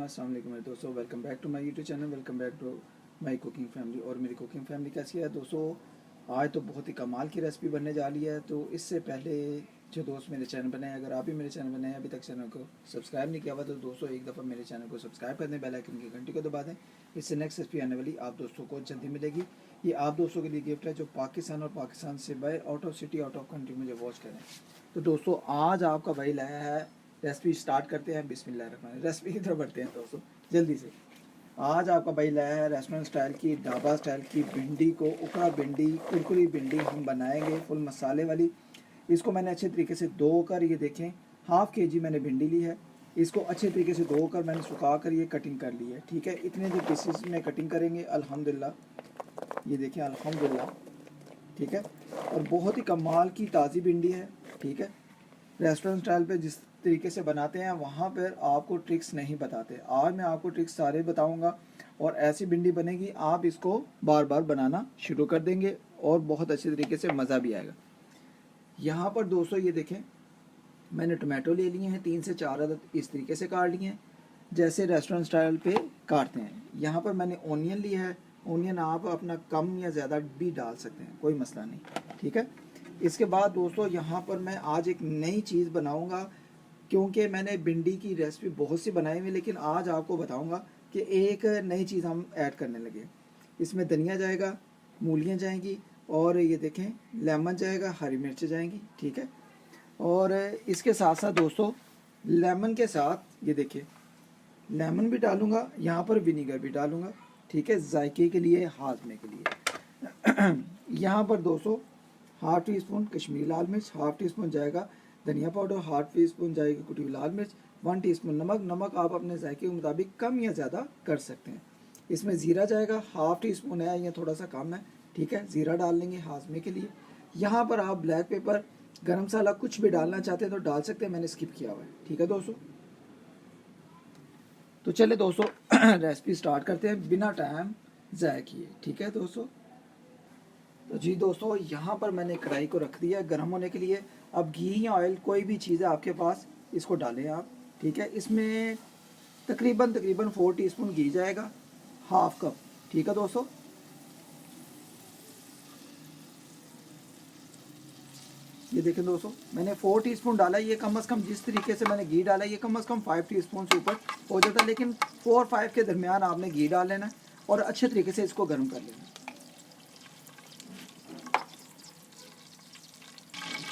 अस्सलाम वालेकुम मेरे दोस्तों, welcome back to my YouTube channel, welcome back to my cooking family. और मेरी कुकिंग फैमिली कैसी है दोस्तों? आज तो बहुत ही कमाल की रेसिपी बनने जा रही है। तो इससे पहले जो दोस्त मेरे चैनल पर नए हैं, अगर आप भी मेरे चैनल पर नए हैं, अभी तक चैनल को सब्सक्राइब नहीं किया हुआ, तो दोस्तों एक दफ़ा मेरे चैनल को सब्सक्राइब कर दें, बेल आइकन की घंटी को दबा दें। इससे नेक्स्ट रेसिपी आने वाली आप दोस्तों को जल्दी मिलेगी। ये आप दोस्तों के लिए गिफ्ट है जो पाकिस्तान और पाकिस्तान से बाहर out of city, out of country मुझे वॉच करें। तो दोस्तों आज आपका भाई लाया है, रेसिपी स्टार्ट करते हैं। बिस्मिल्लाह, रेसिपी की तरफ बढ़ते हैं दोस्तों जल्दी से। आज आपका भाई लाया है रेस्टोरेंट स्टाइल की, ढाबा स्टाइल की भिंडी को, उकड़ा भिंडी, कुरकुरी भिंडी हम बनाएंगे फुल मसाले वाली। इसको मैंने अच्छे तरीके से धोकर, ये देखें हाफ़ के जी मैंने भिंडी ली है। इसको अच्छे तरीके से धोकर मैंने सुखा कर ये कटिंग कर ली है। ठीक है, इतने जो पीसेस में कटिंग करेंगे अल्हम्दुलिल्लाह, ये देखें अल्हम्दुलिल्लाह। ठीक है, और बहुत ही कमाल की ताज़ी भिंडी है। ठीक है, रेस्टोरेंट स्टाइल पे जिस तरीके से बनाते हैं वहाँ पर आपको ट्रिक्स नहीं बताते। आज मैं आपको ट्रिक्स सारे बताऊंगा और ऐसी भिंडी बनेगी आप इसको बार बार बनाना शुरू कर देंगे और बहुत अच्छे तरीके से मज़ा भी आएगा। यहाँ पर दोस्तों ये देखें, मैंने टोमेटो ले लिए हैं, 3 से 4 अदद इस तरीके से काट लिए हैं जैसे रेस्टोरेंट स्टाइल पे काटते हैं। यहाँ पर मैंने ओनियन लिया है। ओनियन आप अपना कम या ज़्यादा भी डाल सकते हैं, कोई मसला नहीं। ठीक है, इसके बाद दोस्तों यहाँ पर मैं आज एक नई चीज़ बनाऊंगा, क्योंकि मैंने भिंडी की रेसिपी बहुत सी बनाई हुई, लेकिन आज आपको बताऊंगा कि एक नई चीज़ हम ऐड करने लगे। इसमें धनिया जाएगा, मूलियाँ जाएंगी, और ये देखें लेमन जाएगा, हरी मिर्च जाएंगी। ठीक है, और इसके साथ साथ दोस्तों लेमन के साथ ये देखिए लेमन भी डालूंगा, यहाँ पर विनीगर भी डालूंगा। ठीक है, जायके के लिए, हाजमे के लिए। यहाँ पर दोस्तों हाफ टी स्पून कश्मीरी लाल मिर्च, हाफ टी स्पून जाएगा धनिया पाउडर, हाफ टी स्पून जाएगी कुटी हुई लाल मिर्च, 1 टीस्पून नमक। नमक आप अपने जायके के मुताबिक कम या ज़्यादा कर सकते हैं। इसमें ज़ीरा जाएगा, हाफ टी स्पून है, ये थोड़ा सा कम है। ठीक है, ज़ीरा डाल लेंगे हाजमे के लिए। यहाँ पर आप ब्लैक पेपर, गरम मसाला कुछ भी डालना चाहते हैं तो डाल सकते हैं, मैंने स्किप किया हुआ है। ठीक है दोस्तों, तो चले दोस्तों रेसिपी स्टार्ट करते हैं बिना टाइम ज़ाया किए। ठीक है दोस्तों, तो जी दोस्तों यहाँ पर मैंने कढ़ाई को रख दिया गर्म होने के लिए। अब घी या ऑयल कोई भी चीज़ है आपके पास, इसको डालें आप। ठीक है, इसमें तकरीबन 4 टीस्पून घी जाएगा, हाफ कप। ठीक है दोस्तों, ये देखें दोस्तों मैंने 4 टीस्पून डाला है। ये कम से कम जिस तरीके से मैंने घी डाला है ये कम से कम 5 टीस्पून से ऊपर हो जाता है, लेकिन 4-5 के दरमियान आपने घी डाल लेना और अच्छे तरीके से इसको गर्म कर लेना।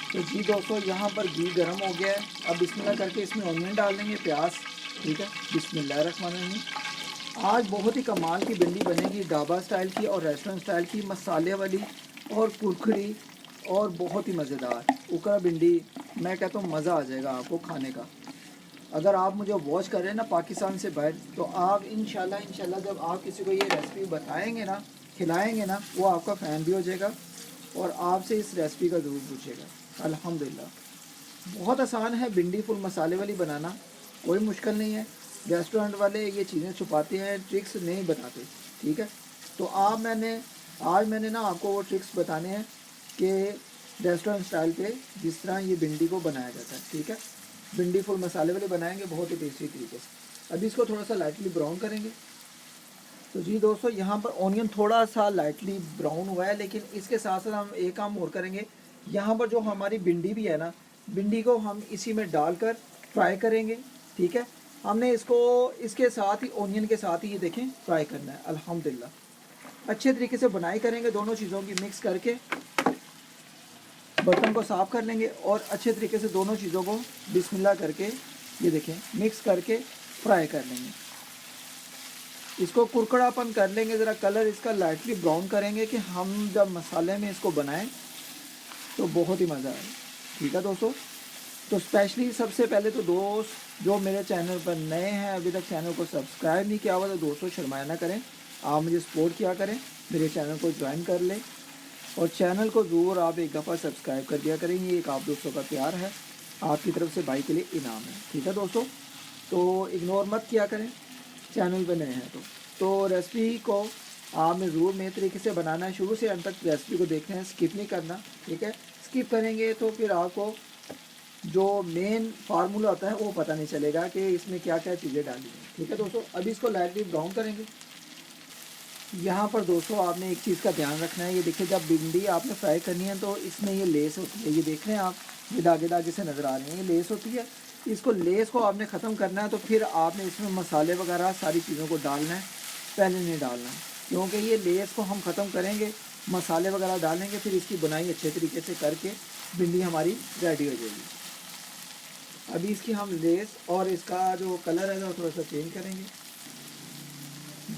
तो जी दोस्तों यहाँ पर घी गर्म हो गया है। अब बिस्मिल्लाह करके इसमें ऑनियन डाल देंगे, प्याज। ठीक है, बिस्मिल्लाहिर्रहमानिर्रहीम। आज बहुत ही कमाल की भिंडी बनेगी, ढाबा स्टाइल की और रेस्टोरेंट स्टाइल की, मसाले वाली और कुरकुरी और बहुत ही मज़ेदार उकड़ा भिंडी। मैं कहता हूँ मज़ा आ जाएगा आपको खाने का। अगर आप मुझे वॉच कर रहे हैं ना पाकिस्तान से बाहर, तो आप इंशाल्लाह जब आप किसी को ये रेसिपी बताएंगे ना, खिलाएंगे ना, वो आपका फ़ैन भी हो जाएगा और आपसे इस रेसिपी का ज़रूर पूछेगा। अल्हम्दुलिल्लाह बहुत आसान है भिंडी फुल मसाले वाली बनाना, कोई मुश्किल नहीं है। रेस्टोरेंट वाले ये चीज़ें छुपाते हैं, ट्रिक्स नहीं बताते। ठीक है, तो आज मैंने ना आपको वो ट्रिक्स बताने हैं कि रेस्टोरेंट स्टाइल पे जिस तरह ये भिंडी को बनाया जाता है। ठीक है, भिंडी फुल मसाले वाले बनाएंगे बहुत ही टेस्टी तरीके से। अभी इसको थोड़ा सा लाइटली ब्राउन करेंगे। तो जी दोस्तों यहाँ पर ऑनियन थोड़ा सा लाइटली ब्राउन हुआ है, लेकिन इसके साथ साथ हम एक काम और करेंगे। यहाँ पर जो हमारी भिंडी भी है ना, भिंडी को हम इसी में डालकर फ्राई करेंगे। ठीक है, हमने इसको इसके साथ ही ऑनियन के साथ ही ये देखें फ्राई करना है। अल्हम्दुलिल्लाह अच्छे तरीके से बनाई करेंगे, दोनों चीज़ों की मिक्स करके बर्तन को साफ़ कर लेंगे और अच्छे तरीके से दोनों चीज़ों को बिस्मिल्लाह करके ये देखें मिक्स करके फ्राई कर लेंगे। इसको कुरकुरापन कर लेंगे, ज़रा कलर इसका लाइटली ब्राउन करेंगे कि हम जब मसाले में इसको बनाएं तो बहुत ही मज़ा आए। ठीक है दोस्तों, तो स्पेशली सबसे पहले तो दोस्त जो मेरे चैनल पर नए हैं, अभी तक चैनल को सब्सक्राइब नहीं किया हुआ, तो दोस्तों शर्माया ना करें, आप मुझे सपोर्ट किया करें, मेरे चैनल को ज्वाइन कर लें और चैनल को ज़रूर आप एक दफ़ा सब्सक्राइब कर दिया करें। ये एक आप दोस्तों का प्यार है, आपकी तरफ से भाई के लिए इनाम है। ठीक है दोस्तों, तो इग्नोर मत किया करें चैनल पे नए हैं तो रेसिपी को आपने ज़रूर नए तरीके से बनाना है, शुरू से अंत तक रेसिपी को देखना है, स्किप नहीं करना। ठीक है, स्किप करेंगे तो फिर आपको जो मेन फार्मूला होता है वो पता नहीं चलेगा कि इसमें क्या क्या चीज़ें डाली हैं। ठीक है दोस्तों, अभी इसको लाइटली ब्राउन करेंगे। यहाँ पर दोस्तों आपने एक चीज़ का ध्यान रखना है, ये देखिए जब भिंडी आपने फ्राई करनी है तो इसमें ये लेस होती है, ये देख रहे हैं आप, ये धागे धागे से नज़र आ रहे हैं, ये लेस होती है। इसको लेस को आपने ख़त्म करना है तो फिर आपने इसमें मसाले वगैरह सारी चीज़ों को डालना है, पहले नहीं डालना है, क्योंकि ये लेस को हम ख़त्म करेंगे, मसाले वगैरह डालेंगे, फिर इसकी बुनाई अच्छे तरीके से करके भिंडी हमारी रेडी हो जाएगी। अभी इसकी हम लेस और इसका जो कलर है वो थोड़ा सा चेंज करेंगे।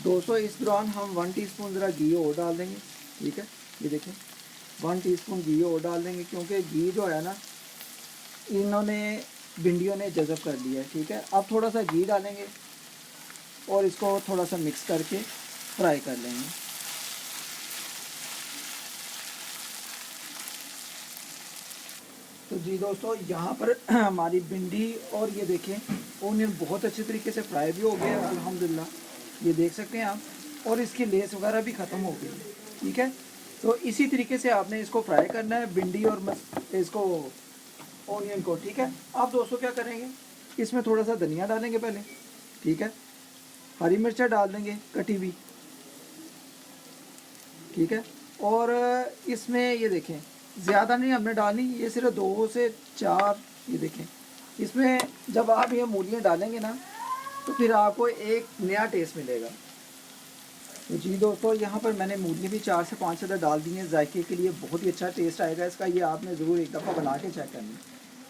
दोस्तों इस दौरान हम 1 टीस्पून ज़रा घी और डाल देंगे। ठीक है, ये देखें 1 टीस्पून घी और डाल देंगे, क्योंकि घी जो है ना इन्होंने भिंडियों ने जज़ब कर लिया है। ठीक है, अब थोड़ा सा घी डालेंगे और इसको थोड़ा सा मिक्स करके फ्राई कर लेंगे। तो जी दोस्तों यहाँ पर हमारी भिंडी और ये देखें ओनियन बहुत अच्छे तरीके से फ्राई भी हो गया है अल्हम्दुलिल्लाह, ये देख सकते हैं आप, और इसकी लेस वगैरह भी ख़त्म हो गई है। ठीक है, तो इसी तरीके से आपने इसको फ्राई करना है, भिंडी और इसको ओनियन को। ठीक है, अब दोस्तों क्या करेंगे, इसमें थोड़ा सा धनिया डालेंगे पहले। ठीक है, हरी मिर्चा डाल देंगे कटी हुई। ठीक है, और इसमें ये देखें ज़्यादा नहीं हमने डालनी, ये सिर्फ 2 से 4, ये देखें इसमें जब आप ये मूलियाँ डालेंगे ना तो फिर आपको एक नया टेस्ट मिलेगा। तो जी दोस्तों यहाँ पर मैंने मूली भी 4 से 5 अदर डाल दी हैं, जायके के लिए बहुत ही अच्छा टेस्ट आएगा इसका, ये आपने ज़रूर एक दफ़ा बना के चेक करनी।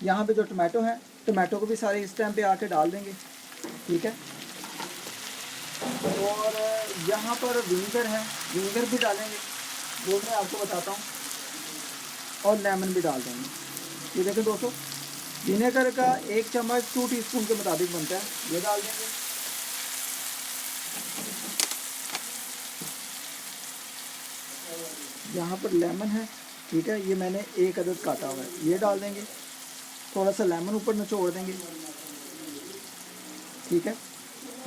यहाँ पे जो टमाटो है, टमाटो को भी सारे इस टाइम पे आके डाल देंगे। ठीक है, और यहाँ पर विनेगर है, विनेगर भी डालेंगे, वो मैं आपको बताता हूँ, और लेमन भी डाल देंगे। ये देखें दोस्तों, विनेगर का 1 चम्मच 2 टीस्पून के मुताबिक बनता है, ये डाल देंगे। यहाँ पर लेमन है, ठीक है, ये मैंने 1 अदद काटा हुआ है, ये डाल देंगे। थोड़ा सा लेमन ऊपर निचोड़ देंगे। ठीक है,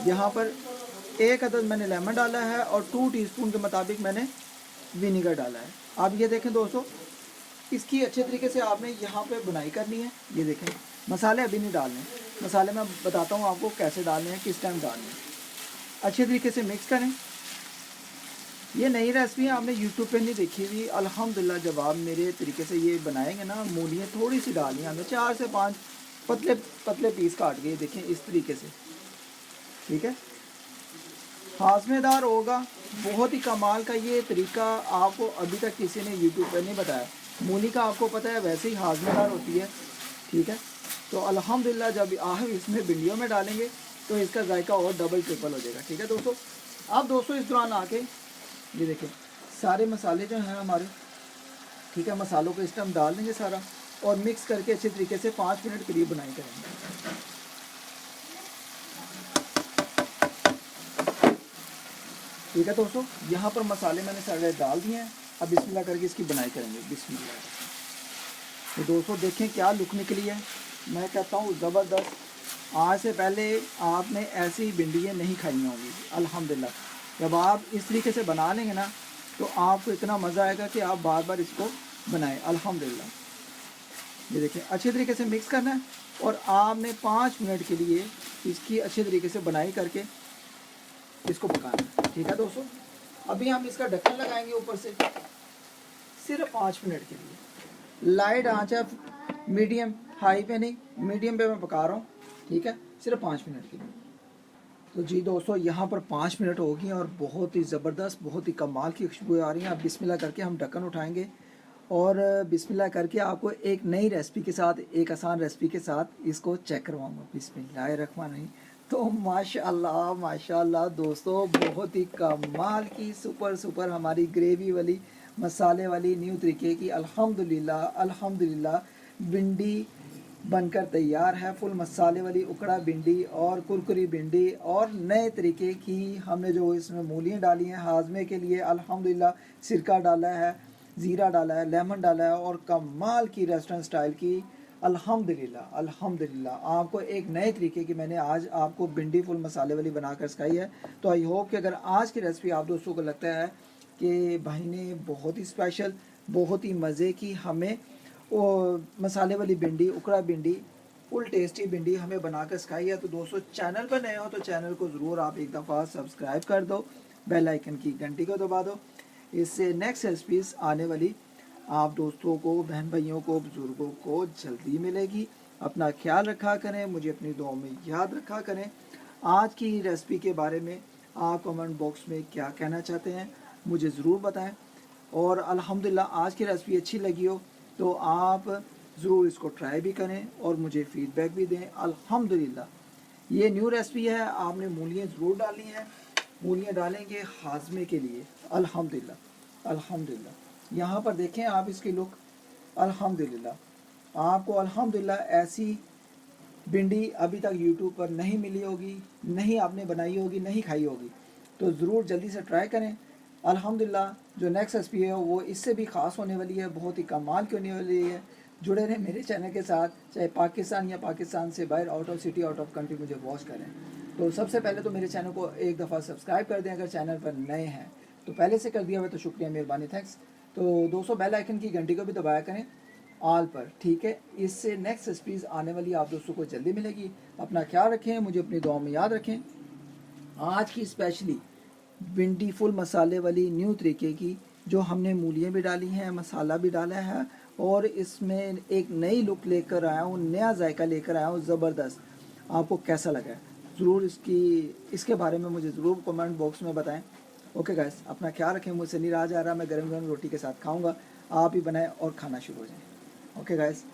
यहाँ पर 1 अदद मैंने लेमन डाला है और 2 टीस्पून के मुताबिक मैंने विनेगर डाला है। अब ये देखें दोस्तों, इसकी अच्छे तरीके से आपने यहाँ पे बुनाई करनी है। ये देखें मसाले अभी नहीं डालने, मसाले मैं बताता हूँ आपको कैसे डालने हैं, किस टाइम डालने हैं। अच्छे तरीके से मिक्स करें। ये नई रेसिपी है, आपने यूट्यूब पे नहीं देखी हुई। अल्हम्दुलिल्लाह जब आप मेरे तरीके से ये बनाएंगे ना, मूलियाँ थोड़ी सी डालनी है, हमें 4 से 5 पतले पतले पीस काट के, देखें इस तरीके से। ठीक है, हाजमेदार होगा, बहुत ही कमाल का ये तरीका आपको अभी तक किसी ने यूट्यूब पर नहीं बताया। मूली का आपको पता है वैसे ही हाजमेदार होती है। ठीक है, तो अल्हम्दुलिल्लाह जब आप इसमें भिंडियों में डालेंगे तो इसका जायका और डबल ट्रिपल हो जाएगा। ठीक है दोस्तों, अब दोस्तों इस दौरान आके ये देखिए सारे मसाले जो हैं हमारे, ठीक है, मसालों को इस टाइम डाल देंगे सारा और मिक्स करके अच्छे तरीके से 5 मिनट करीब बुनाई करेंगे। ठीक है दोस्तों, यहाँ पर मसाले मैंने सारे डाल दिए हैं। अब बिस्मिल्लाह करके इसकी बुनाई करेंगे, बिस्मिल्लाह। तो दोस्तों देखें क्या लुक निकली है, मैं कहता हूँ ज़बरदस्त। आज से पहले आपने ऐसी भिंडियाँ नहीं खाई होंगी अल्हम्दुलिल्लाह। जब आप इस तरीके से बना लेंगे ना तो आपको इतना मज़ा आएगा कि आप बार बार इसको बनाएं अल्हम्दुलिल्लाह। ये देखें अच्छे तरीके से मिक्स करना है और आपने 5 मिनट के लिए इसकी अच्छे तरीके से बुनाई करके इसको पकाना है। ठीक है दोस्तों, अभी हम इसका ढक्कन लगाएंगे ऊपर से सिर्फ 5 मिनट के लिए। लाइट आंच है, मीडियम, हाई पे नहीं, मीडियम पे मैं पका रहा हूँ। ठीक है, सिर्फ 5 मिनट के लिए। तो जी दोस्तों यहाँ पर 5 मिनट हो गए और बहुत ही ज़बरदस्त, बहुत ही कमाल की खुशबू आ रही है। अब बिस्मिल्लाह करके हम ढक्कन उठाएंगे और बिस्मिल्लाह करके आपको एक नई रेसिपी के साथ, एक आसान रेसिपी के साथ इसको चेक करवाऊँगा। बिस्मिल्लाहिर्रहमानिर्रहीम। तो माशाल्लाह माशाल्लाह दोस्तों, बहुत ही कमाल की सुपर हमारी ग्रेवी वाली, मसाले वाली, न्यू तरीके की अल्हम्दुलिल्लाह अल्हम्दुलिल्लाह भिंडी बनकर तैयार है। फुल मसाले वाली उकड़ा भिंडी और कुरकुरी भिंडी और नए तरीके की हमने जो इसमें मूलियाँ डाली हैं हाजमे के लिए, अल्हम्दुलिल्लाह सिरका डाला है, ज़ीरा डाला है, लेमन डाला है और कमाल की रेस्टोरेंट स्टाइल की अल्हम्दुलिल्लाह अल्हम्दुलिल्लाह आपको एक नए तरीके की मैंने आज आपको भिंडी फुल मसाले वाली बनाकर सिखाई है। तो आई होप कि अगर आज की रेसिपी आप दोस्तों को लगता है कि भाई ने बहुत ही स्पेशल, बहुत ही मज़े की हमें वो मसाले वाली भिंडी, उकड़ा भिंडी फुल टेस्टी भिंडी हमें बनाकर सिखाई है। तो दोस्तों चैनल पर नए हो तो चैनल को ज़रूर आप एक दफ़ा सब्सक्राइब कर दो, बेल आइकन की घंटी को दबा दो। इससे नेक्स्ट रेसिपीज़ आने वाली आप दोस्तों को, बहन भाइयों को, बुज़ुर्गों को जल्दी मिलेगी। अपना ख्याल रखा करें, मुझे अपनी दुआओं में याद रखा करें। आज की रेसिपी के बारे में आप कमेंट बॉक्स में क्या कहना चाहते हैं मुझे ज़रूर बताएं। और अल्हम्दुलिल्लाह आज की रेसिपी अच्छी लगी हो तो आप ज़रूर इसको ट्राई भी करें और मुझे फ़ीडबैक भी दें। अल्हम्दुलिल्लाह ये न्यू रेसिपी है, आपने मूलियाँ ज़रूर डालनी है, मूलियाँ डालेंगे हाजमे के लिए। अल्हम्दुलिल्लाह अल्हम्दुलिल्लाह यहाँ पर देखें आप इसकी लुक। अल्हम्दुलिल्लाह आपको अल्हम्दुलिल्लाह ऐसी भिंडी अभी तक यूट्यूब पर नहीं मिली होगी, नहीं आपने बनाई होगी, नहीं खाई होगी, तो ज़रूर जल्दी से ट्राई करें। अल्हम्दुलिल्लाह जो नेक्स्ट रेसिपी है वो इससे भी ख़ास होने वाली है, बहुत ही कमाल की होने वाली है। जुड़े रहें मेरे चैनल के साथ, चाहे पाकिस्तान या पाकिस्तान से बाहर, out of city, out of country मुझे वॉच करें। तो सबसे पहले तो मेरे चैनल को एक दफ़ा सब्सक्राइब कर दें अगर चैनल पर नए हैं तो, पहले से कर दिया हुआ तो शुक्रिया, मेहरबानी, थैंक्स। तो दोस्तों बेल आइकन की घंटी को भी दबाया करें ऑल पर, ठीक है। इससे नेक्स्ट रेसिपीज़ आने वाली आप दोस्तों को जल्दी मिलेगी। अपना ख्याल रखें, मुझे अपनी दुआओं में याद रखें। आज की स्पेशली भिंडी फुल मसाले वाली न्यू तरीके की, जो हमने मूलियाँ भी डाली हैं, मसाला भी डाला है और इसमें एक नई लुक लेकर आया हूँ, नया जायका लेकर आया हूँ ज़बरदस्त। आपको कैसा लगा है ज़रूर इसके बारे में मुझे ज़रूर कमेंट बॉक्स में बताएं। ओके गाइस, अपना ख्याल रखें, मुझसे नहीं रहा जा रहा, मैं गरम गरम रोटी के साथ खाऊंगा, आप ही बनाएं और खाना शुरू हो जाए। ओके गाइस,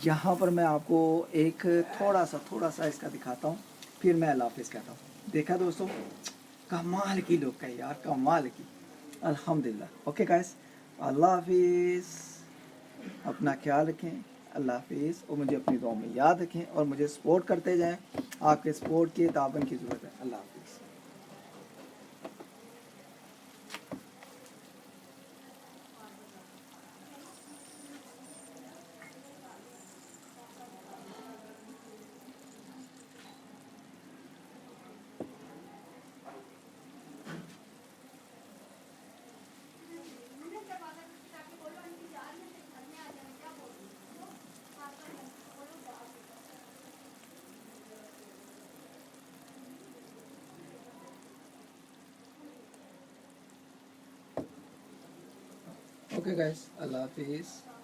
यहाँ पर मैं आपको एक थोड़ा सा इसका दिखाता हूँ, फिर मैं अल्लाह हाफिज़ कहता हूँ। देखा दोस्तों, कमाल की लुक है यार, कमाल की। अल्हम्दुलिल्लाह। ओके गाइस, अल्लाह हाफिज़, अपना ख्याल रखें, अल्लाह हाफिज़, और मुझे अपनी दुआओं में याद रखें और मुझे सपोर्ट करते जाएं। आपके सपोर्ट की, ताबन की ज़रूरत है। अल्लाह हाफिज़। ओके गाइस, अल्लाह हाफिज़।